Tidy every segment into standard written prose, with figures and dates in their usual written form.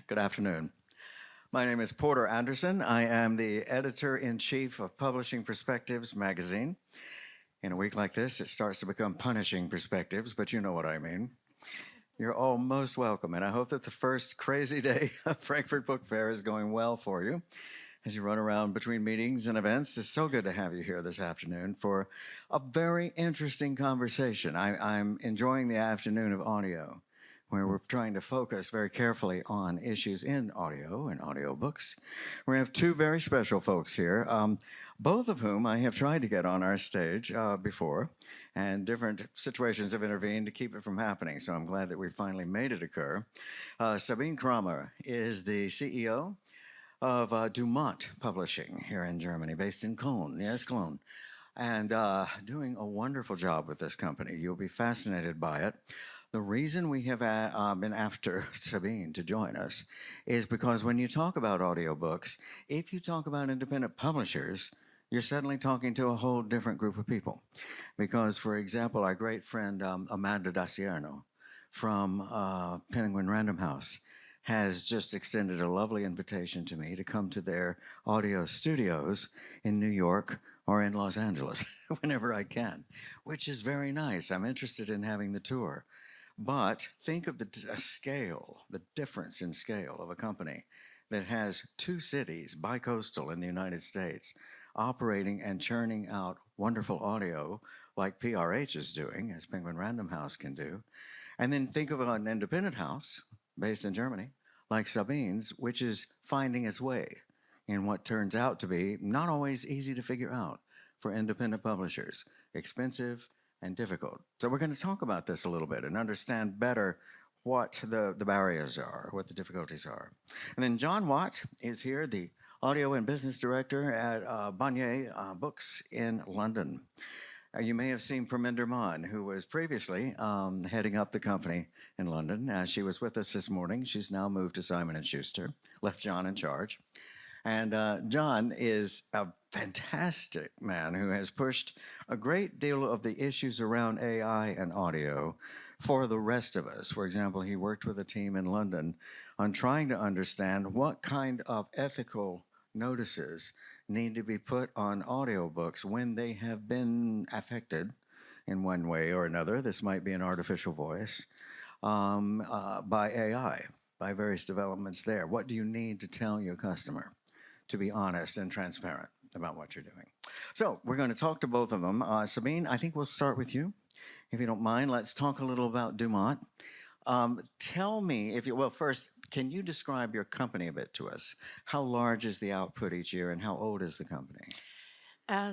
Good afternoon. My name is Porter Anderson. I am the editor-in-chief of Publishing Perspectives magazine. In a week like this, it starts to become punishing perspectives, but you know what I mean. You're all most welcome, and I hope that the first crazy day of Frankfurt Book Fair is going well for you as you run around between meetings and events. It's so good to have you here this afternoon for a very interesting conversation. I'm enjoying the afternoon of audio, where we're trying to focus very carefully on issues in audio and audiobooks. We have two very special folks here, both of whom I have tried to get on our stage before, and different situations have intervened to keep it from happening, so I'm glad that we finally made it occur. Sabine Kramer is the CEO of Dumont Publishing here in Germany, based in Cologne. Yes, Cologne. And doing a wonderful job with this company. You'll be fascinated by it. The reason we have been after Sabine to join us is because when you talk about audiobooks, if you talk about independent publishers, you're suddenly talking to a whole different group of people. Because, for example, our great friend Amanda Daciano from Penguin Random House has just extended a lovely invitation to me to come to their audio studios in New York or in Los Angeles whenever I can, which is very nice. I'm interested in having the tour. But think of the scale, the difference in scale of a company that has two cities, bi-coastal in the United States, operating and churning out wonderful audio like PRH is doing, as Penguin Random House can do. And then think of an independent house based in Germany, like Sabine's, which is finding its way in what turns out to be not always easy to figure out for independent publishers, expensive and difficult. So we're going to talk about this a little bit and understand better what the barriers are, what the difficulties are. And then John Watt is here, the audio and business director at Bonnier Books in London. You may have seen Parminder Mann, who was previously heading up the company in London. She was with us this morning. She's now moved to Simon & Schuster, left John in charge. And John is a fantastic man who has pushed a great deal of the issues around AI and audio for the rest of us. For example, he worked with a team in London on trying to understand what kind of ethical notices need to be put on audiobooks when they have been affected in one way or another. This might be an artificial voice by AI, by various developments there. What do you need to tell your customer to be honest and transparent about what you're doing? So we're going to talk to both of them. Sabine, I think we'll start with you. If you don't mind, let's talk a little about Dumont. Tell me, well, first, can you describe your company a bit to us? How large is the output each year and how old is the company?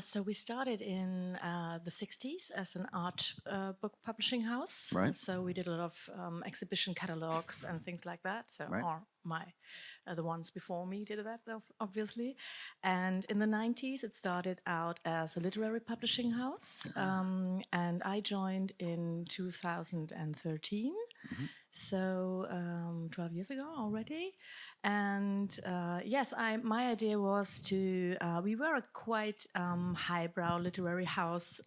So we started in the 60s as an art book publishing house. Right. So we did a lot of exhibition catalogs and things like that. So Right. or the ones before me did that, obviously. And in the 90s, it started out as a literary publishing house. And I joined in 2013. So 12 years ago already. And yes, my idea was to, we were a quite highbrow literary house,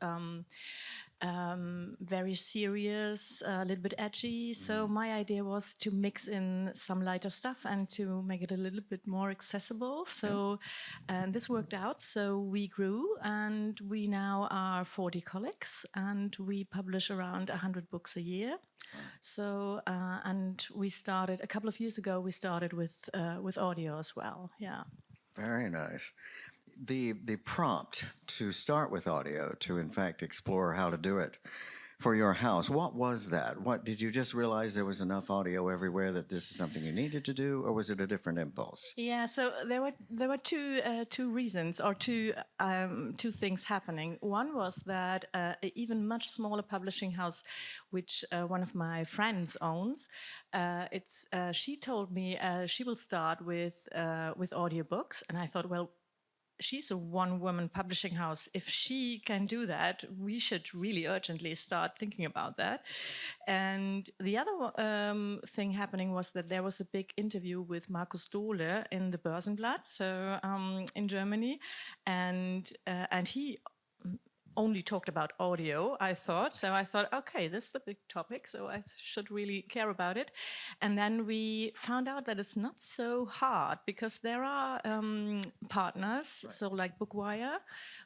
very serious, a little bit edgy. So my idea was to mix in some lighter stuff and to make it a little bit more accessible. So, and this worked out. So we grew, and we now are 40 colleagues, and we publish around 100 books a year. So, and we started a couple of years ago. We started with audio as well. Yeah. Very nice. The prompt to start with audio, to in fact explore how to do it for your house, what was that? What did you just realize there was enough audio everywhere that this is something you needed to do, or was it a different impulse? Yeah, so there were two reasons, or two things happening. One was that an even much smaller publishing house, which one of my friends owns, she told me she will start with audiobooks, and I thought, well, she's a one-woman publishing house. If she can do that, we should really urgently start thinking about that. And the other thing happening was that there was a big interview with Markus Dohle in the Börsenblatt, so in Germany, and he only talked about audio, I thought. So I thought, okay, this is the big topic, so I should really care about it. And then we found out that it's not so hard because there are partners, so like Bookwire,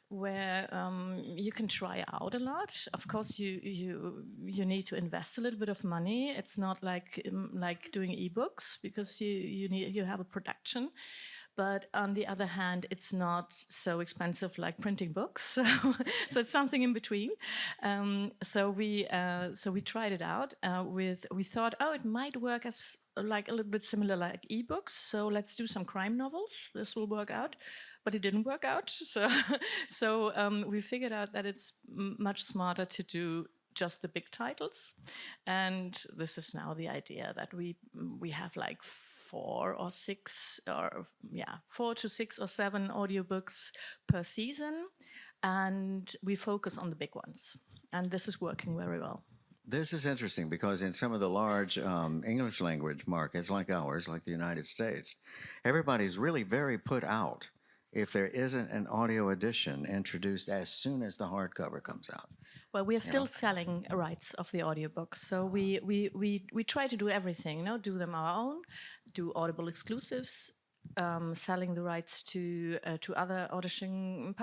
where you can try out a lot. Of course, you need to invest a little bit of money. It's not like doing ebooks because you have a production. But on the other hand, it's not so expensive like printing books. So it's something in between. So we tried it out. We thought, oh, it might work as like a little bit similar like ebooks. So let's do some crime novels. This will work out. But it didn't work out. So we figured out that it's much smarter to do just the big titles, and this is now the idea that we have like 4 to 6 or 7 audiobooks per season, and we focus on the big ones, and this is working very well. This is interesting because in some of the large English language markets like ours, like the United States, everybody's really very put out if there isn't an audio edition introduced as soon as the hardcover comes out. Well, we are still selling rights of the audiobooks, so we try to do everything. Do them our own, do Audible exclusives, selling the rights to other audio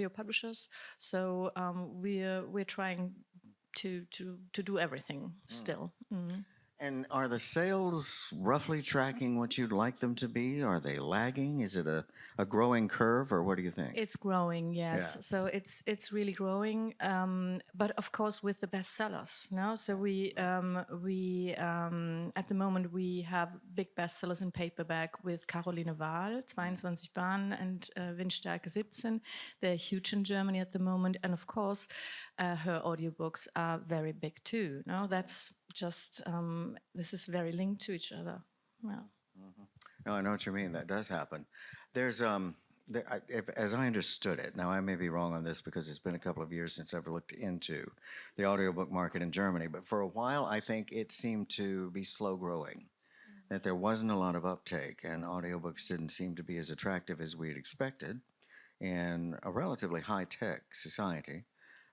publishers. So we're trying to do everything still. And are the sales roughly tracking what you'd like them to be? Are they lagging? Is it a growing curve, or what do you think? It's growing, yes. Yeah. So it's really growing, but of course with the bestsellers. No, so we at the moment we have big bestsellers in paperback with Caroline Wahl, 22 Bahnen, and Windstärke 17. They're huge in Germany at the moment, and of course her audiobooks are very big too. No, that's just this is very linked to each other. Yeah. No, I know what you mean. That does happen. There's as I understood it, now I may be wrong on this because it's been a couple of years since I've looked into the audiobook market in Germany, but for a while I think it seemed to be slow growing, that there wasn't a lot of uptake and audiobooks didn't seem to be as attractive as we'd expected in a relatively high-tech society.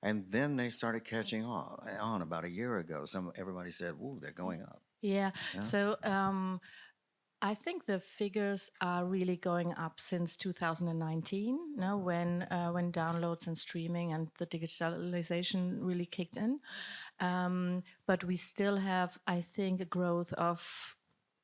And then they started catching on about a year ago. Everybody said, "Ooh, they're going up." Yeah. So I think the figures are really going up since 2019. When downloads and streaming and the digitalization really kicked in. But we still have, I think, a growth of.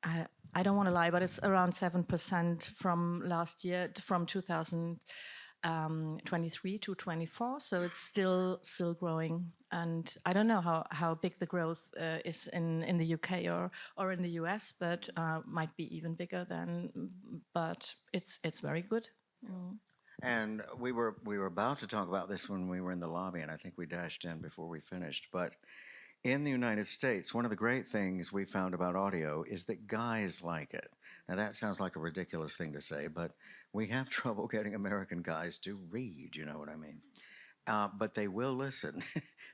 I don't want to lie, but it's around 7% from last year, from 2023 to 24, so it's still growing, and I don't know how big the growth is in the UK or in the US, but might be even bigger than. But it's very good. And we were about to talk about this when we were in the lobby, and I think we dashed in before we finished. But in the United States, one of the great things we found about audio is that guys like it. Now that sounds like a ridiculous thing to say, but we have trouble getting American guys to read, you know what I mean? But they will listen.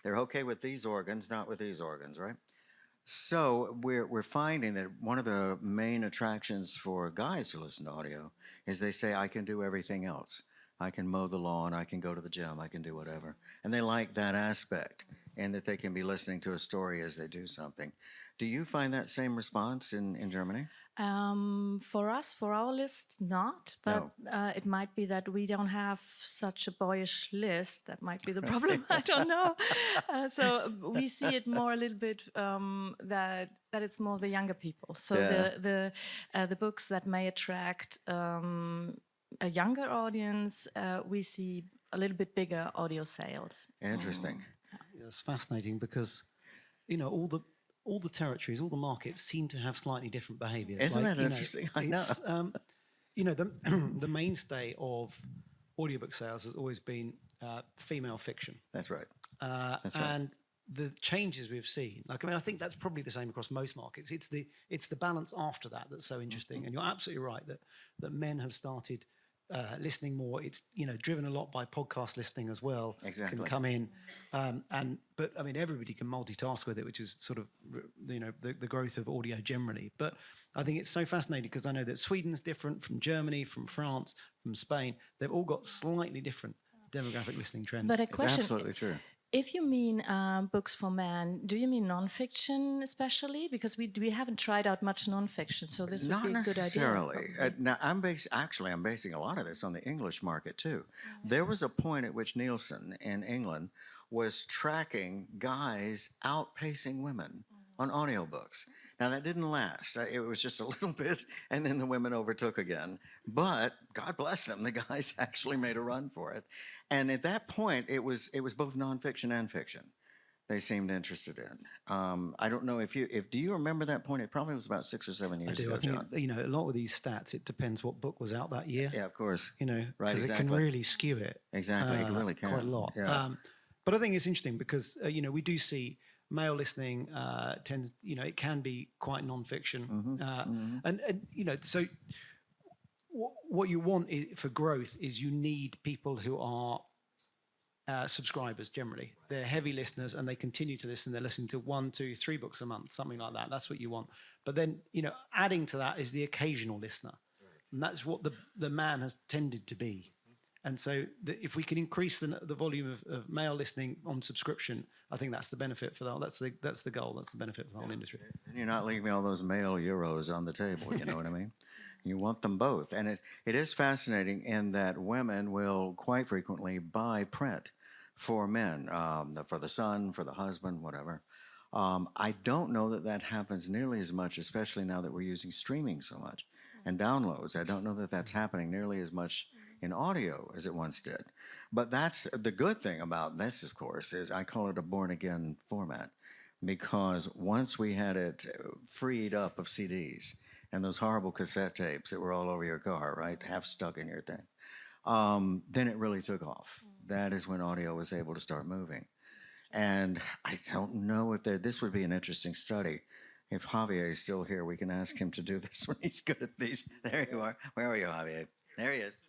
They're okay with these organs, not with these organs, right? So we're finding that one of the main attractions for guys who listen to audio is they say, I can do everything else. I can mow the lawn, I can go to the gym, I can do whatever. And they like that aspect, and that they can be listening to a story as they do something. Do you find that same response in Germany? For us, for our list, not. But it might be that we don't have such a boyish list. That might be the problem. I don't know. So we see it more a little bit that it's more the younger people. So the books that may attract a younger audience, we see a little bit bigger audio sales. Interesting. Yeah, it's fascinating because, all the territories, all the markets seem to have slightly different behaviours. Isn't that interesting? I know. The mainstay of audiobook sales has always been female fiction. That's right. And the changes we've seen, I think that's probably the same across most markets. It's the balance after that that's so interesting. And you're absolutely right that men have started listening more. It's driven a lot by podcast listening as well. Exactly. Can come in, but everybody can multitask with it, which is sort of the growth of audio generally. But I think it's so fascinating because I know that Sweden's different from Germany, from France, from Spain. They've all got slightly different demographic listening trends. But a It's question: absolutely true. if you mean books for men, do you mean nonfiction especially? Because we haven't tried out much nonfiction, so this would Not be a good idea. necessarily. probably. Now, I'm basing a lot of this on the English market too. There was a point at which Nielsen in England was tracking guys outpacing women on audiobooks. Now, that didn't last. It was just a little bit, and then the women overtook again. But God bless them, the guys actually made a run for it. And at that point, it was both nonfiction and fiction they seemed interested in. I don't know if do you remember that point? It probably was about 6 or 7 years ago, I think John. it's, a lot of these stats, it depends what book was out that year. Yeah, of course. Right, Right, because it can exactly. really skew it. Exactly, it really can. Quite a lot. Yeah. But I think it's interesting because we do see male listening tends, it can be quite nonfiction, and so what you want for growth is you need people who are subscribers generally. They're heavy listeners and they continue to listen. They're listening to 1, 2, 3 books a month, something like that. That's what you want. But then, adding to that is the occasional listener. And that's what the man has tended to be. And so if we can increase the volume of male listening on subscription, I think that's the benefit for that. That's the goal. That's the benefit for the whole industry. And you're not leaving all those male euros on the table, you know what I mean? You want them both. And it is fascinating in that women will quite frequently buy print for men, for the son, for the husband, whatever. I don't know that happens nearly as much, especially now that we're using streaming so much and downloads. I don't know that that's happening nearly as much in audio as it once did. But that's the good thing about this, of course, is I call it a born-again format, because once we had it freed up of CDs and those horrible cassette tapes that were all over your car, right, half stuck in your thing, then it really took off. That is when audio was able to start moving. And I don't know if this would be an interesting study. If Javier is still here, we can ask him to do this when he's good at these. There you are. Where are you, Javier? There he is.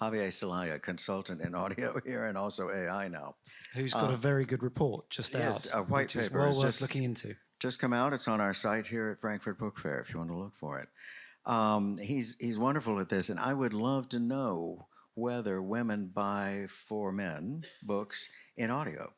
Javier Celaya, consultant in audio here and also AI now. Who's got a very good report just yes, out, a white which is paper well is worth just- looking into. Just come out. It's on our site here at Frankfurt Book Fair if you want to look for it. He's wonderful at this, and I would love to know whether women buy for men books in audio.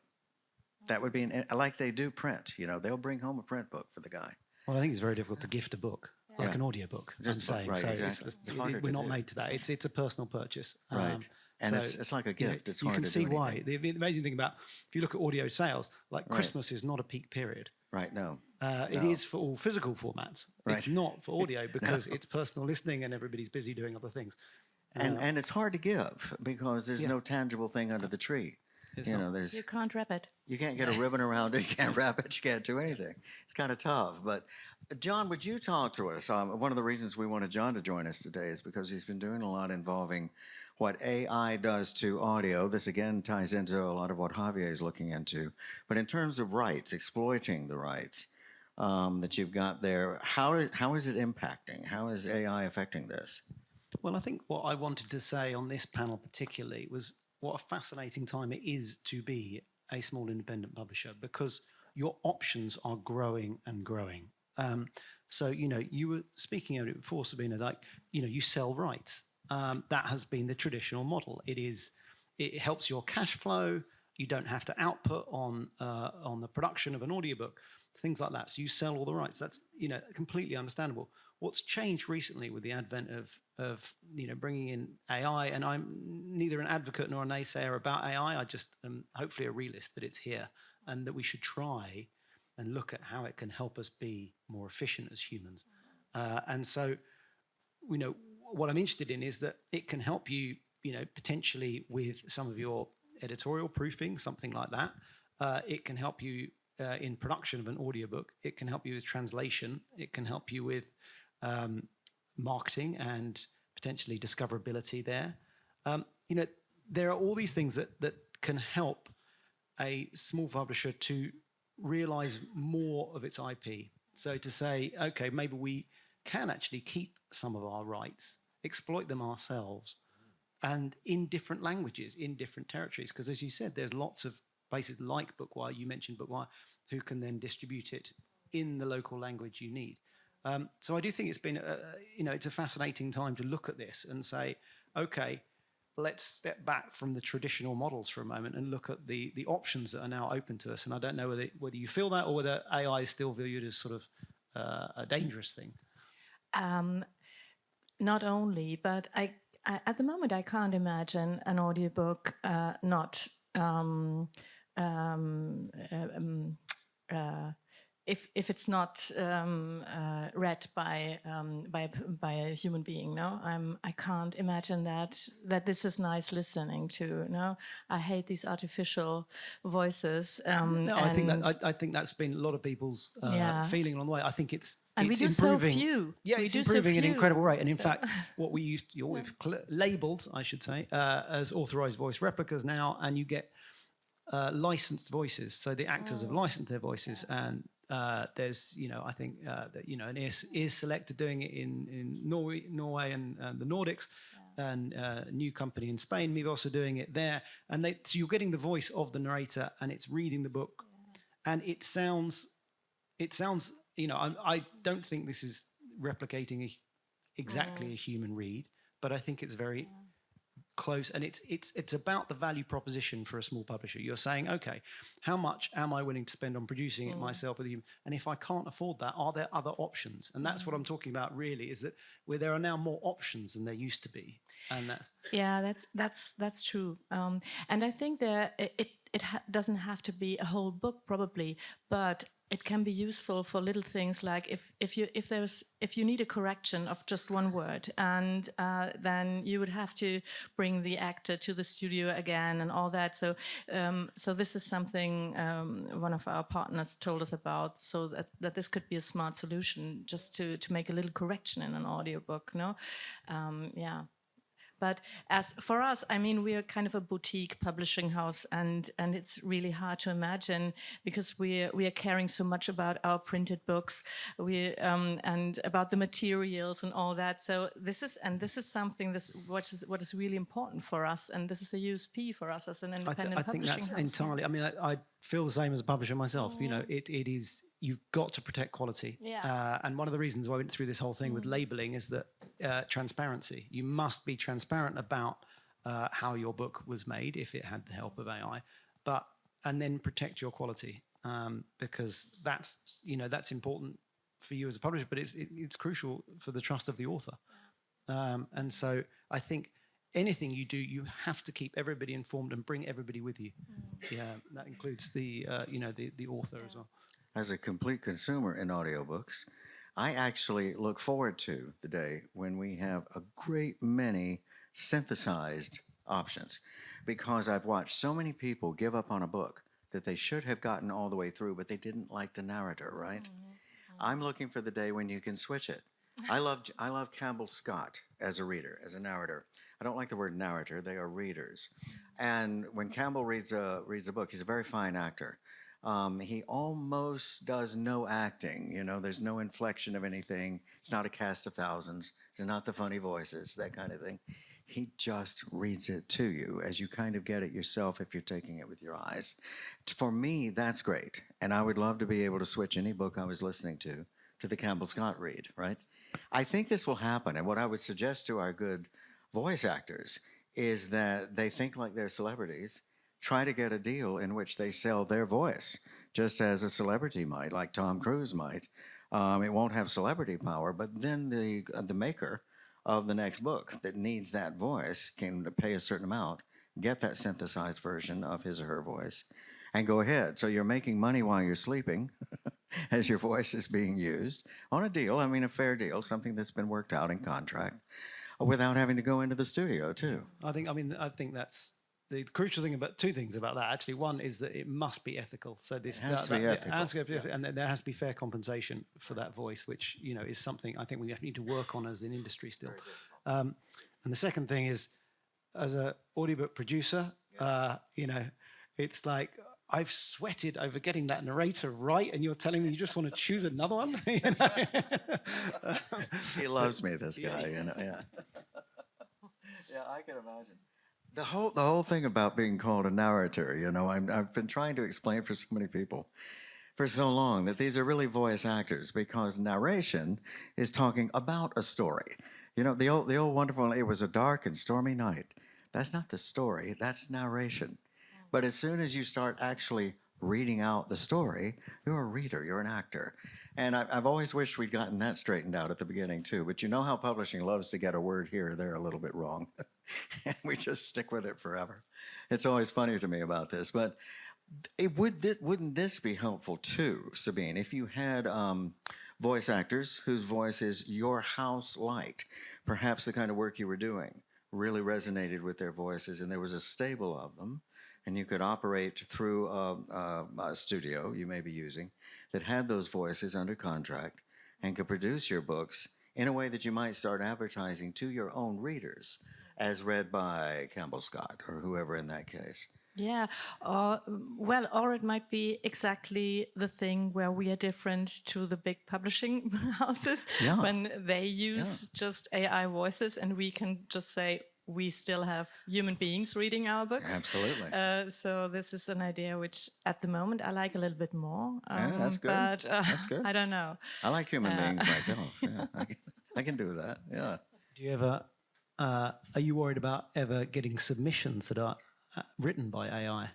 That would be like they do print. They'll bring home a print book for the guy. Well, I think it's very difficult to gift a book, like an audiobook, Just I'm saying. right, so exactly. It's harder we're to not do. made to that. It's a personal purchase. Right. And so, it's like a gift. It's you hard can to see do why. anything. The amazing thing about, if you look at audio sales, like Christmas is not a peak period. Right, no. It is for all physical formats. Right. It's not for audio because it's personal listening and everybody's busy doing other things. And it's hard to give because there's no tangible thing under the tree. It's not. There's You can't wrap it. you can't get a ribbon around it, you can't wrap it, you can't do anything. It's kind of tough. But John, would you talk to us? One of the reasons we wanted John to join us today is because he's been doing a lot involving what AI does to audio. This again ties into a lot of what Javier is looking into. But in terms of rights, exploiting the rights that you've got there, how is it impacting? How is AI affecting this? Well, I think what I wanted to say on this panel particularly was what a fascinating time it is to be a small independent publisher, because your options are growing and growing. So, you were speaking of it before, Sabina, like, you sell rights. That has been the traditional model. It helps your cash flow. You don't have to output on the production of an audiobook, things like that. So you sell all the rights. That's, completely understandable. What's changed recently with the advent of bringing in AI, and I'm neither an advocate nor a naysayer about AI. I just am hopefully a realist that it's here and that we should try and look at how it can help us be more efficient as humans. And so, what I'm interested in is that it can help you, potentially with some of your editorial proofing, something like that. It can help you in production of an audiobook. It can help you with translation. It can help you with marketing and potentially discoverability there. There are all these things that can help a small publisher to realize more of its IP. So to say, okay, maybe we can actually keep some of our rights, exploit them ourselves, and in different languages, in different territories. Because as you said, there's lots of places like Bookwire, you mentioned Bookwire, who can then distribute it in the local language you need. So I do think it's been, it's a fascinating time to look at this and say, okay, let's step back from the traditional models for a moment and look at the options that are now open to us. And I don't know whether you feel that or whether AI is still viewed as sort of a dangerous thing. Not only, but at the moment I can't imagine an audiobook not if it's not read by a human being. No, I can't imagine that this is nice listening to. No, I hate these artificial voices. No, I think that's been a lot of people's feeling along the way. I think it's we do improving. So few. Yeah, we it's do improving so at an few. incredible rate. And in fact, what we've labelled, I should say, as authorized voice replicas now, and you get licensed voices. So the actors have licensed their voices, and there's, I think that an ears selector doing it in Norway and the Nordics, and a new company in Spain, maybe also doing it there. And so you're getting the voice of the narrator, and it's reading the book, and it sounds. I don't think this is replicating exactly a human read, but I think it's very close, and it's about the value proposition for a small publisher. You're saying, okay, how much am I willing to spend on producing it myself with you? And if I can't afford that, are there other options? And that's what I'm talking about. Really, is that where there are now more options than there used to be, and that's true. And I think that it doesn't have to be a whole book, probably, but it can be useful for little things like if you need a correction of just one word, and then you would have to bring the actor to the studio again and all that. So this is something one of our partners told us about, so that this could be a smart solution just to make a little correction in an audiobook. No, But as for us, I mean, we are kind of a boutique publishing house, and it's really hard to imagine, because we are caring so much about our printed books, and about the materials and all that. So this is something what is really important for us, and this is a USP for us as an independent I think publishing that's house. entirely. I mean, I feel the same as a publisher myself. It is, you've got to protect quality. Yeah. And one of the reasons why I went through this whole thing with labeling is that transparency. You must be transparent about how your book was made, if it had the help of AI, and then protect your quality, because that's important for you as a publisher, but it's crucial for the trust of the author. And so I think anything you do, you have to keep everybody informed and bring everybody with you. Yeah, that includes the author as well. As a complete consumer in audiobooks, I actually look forward to the day when we have a great many synthesized options, because I've watched so many people give up on a book that they should have gotten all the way through, but they didn't like the narrator, right? I'm looking for the day when you can switch it. I love Campbell Scott as a reader, as a narrator. I don't like the word narrator, they are readers. And when Campbell reads a book, he's a very fine actor. He almost does no acting, there's no inflection of anything. It's not a cast of thousands. It's not the funny voices, that kind of thing. He just reads it to you as you kind of get it yourself if you're taking it with your eyes. For me, that's great. And I would love to be able to switch any book I was listening to the Campbell Scott read, right? I think this will happen. And what I would suggest to our good voice actors is that they think like they're celebrities, try to get a deal in which they sell their voice, just as a celebrity might, like Tom Cruise might. It won't have celebrity power, but then the maker of the next book that needs that voice can pay a certain amount, get that synthesized version of his or her voice, and go ahead. So you're making money while you're sleeping as your voice is being used on a deal, a fair deal, something that's been worked out in contract, without having to go into the studio too. I think that's the crucial thing about two things about that. Actually, one is that it must be ethical. So it has to be ethical. And there has to be fair compensation for that voice, which is something I think we need to work on as an industry still. And the second thing is, as an audiobook producer, it's like, I've sweated over getting that narrator right, and you're telling me you just want to choose another one? He loves me, this guy. Yeah, I can imagine. The whole thing about being called a narrator, I've been trying to explain for so many people for so long that these are really voice actors, because narration is talking about a story. The old wonderful, it was a dark and stormy night. That's not the story, that's narration. But as soon as you start actually reading out the story, you're a reader, you're an actor. And I've always wished we'd gotten that straightened out at the beginning too. But you know how publishing loves to get a word here or there a little bit wrong. And we just stick with it forever. It's always funny to me about this. But wouldn't this be helpful too, Sabine, if you had voice actors whose voices your house liked, perhaps the kind of work you were doing really resonated with their voices, and there was a stable of them, and you could operate through a studio you may be using that had those voices under contract and could produce your books in a way that you might start advertising to your own readers as read by Campbell Scott or whoever in that case. Yeah, well, or it might be exactly the thing where we are different to the big publishing houses Yeah. when they use just AI voices and we can just say, we still have human beings reading our books. Absolutely. So this is an idea which at the moment I like a little bit more. Yeah, that's good. But That's good. I don't know. I like human beings myself. Yeah, I can do that. Yeah. Do you ever, are you worried about ever getting submissions that are written by AI?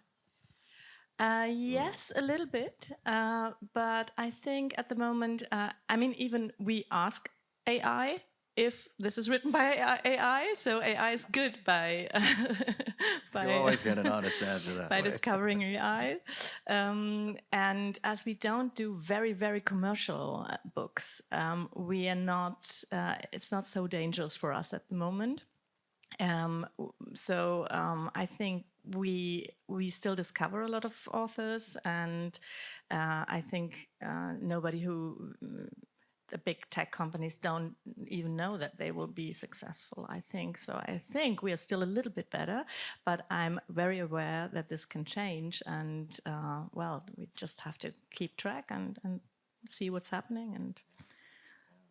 Yes, a little bit. But I think at the moment, I mean, even we ask AI if this is written by AI, so AI is good by You always get an honest answer that by way. discovering AI. And as we don't do very, very commercial books, we are not. It's not so dangerous for us at the moment. I think we still discover a lot of authors, and I think nobody who the big tech companies don't even know that they will be successful. I think so. I think we are still a little bit better, but I'm very aware that this can change, and well, we just have to keep track and see what's happening and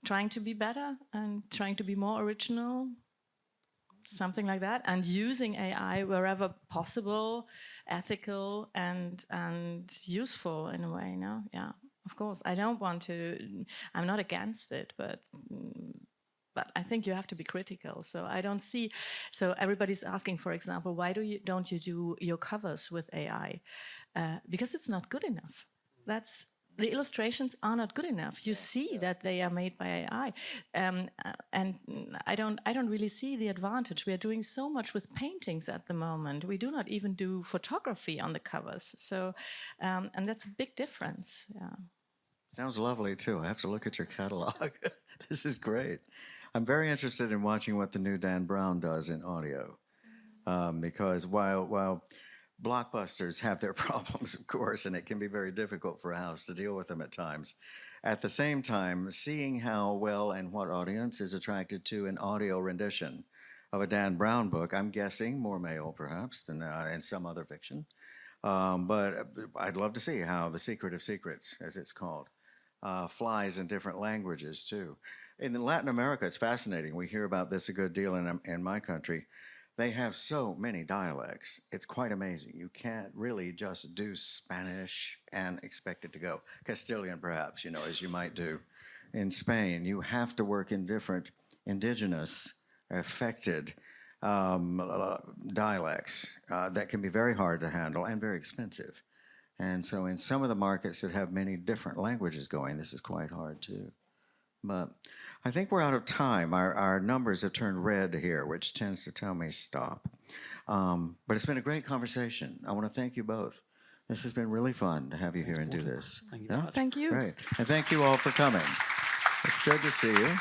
trying to be better and trying to be more original. Something like that, and using AI wherever possible, ethical and useful in a way. No, yeah, of course. I don't want to. I'm not against it, but I think you have to be critical. So I don't see. So everybody's asking, for example, why don't you do your covers with AI? Because it's not good enough. That's. The illustrations are not good enough. You see that they are made by AI, and I don't really see the advantage. We are doing so much with paintings at the moment. We do not even do photography on the covers. So, and that's a big difference. Yeah. Sounds lovely too. I have to look at your catalog. This is great. I'm very interested in watching what the new Dan Brown does in audio, because while blockbusters have their problems, of course, and it can be very difficult for a house to deal with them at times. At the same time, seeing how well and what audience is attracted to an audio rendition of a Dan Brown book, I'm guessing more male perhaps than in some other fiction. But I'd love to see how The Secret of Secrets, as it's called, flies in different languages too. In Latin America, it's fascinating. We hear about this a good deal in my country. They have so many dialects. It's quite amazing. You can't really just do Spanish and expect it to go. Castilian, perhaps, as you might do in Spain. You have to work in different indigenous, affected dialects that can be very hard to handle and very expensive. And so in some of the markets that have many different languages going, this is quite hard too. But I think we're out of time. Our numbers have turned red here, which tends to tell me stop. But it's been a great conversation. I want to thank you both. This has been really fun to have you here and do this. Thank you very much. Thank you. Great. And thank you all for coming. It's good to see you.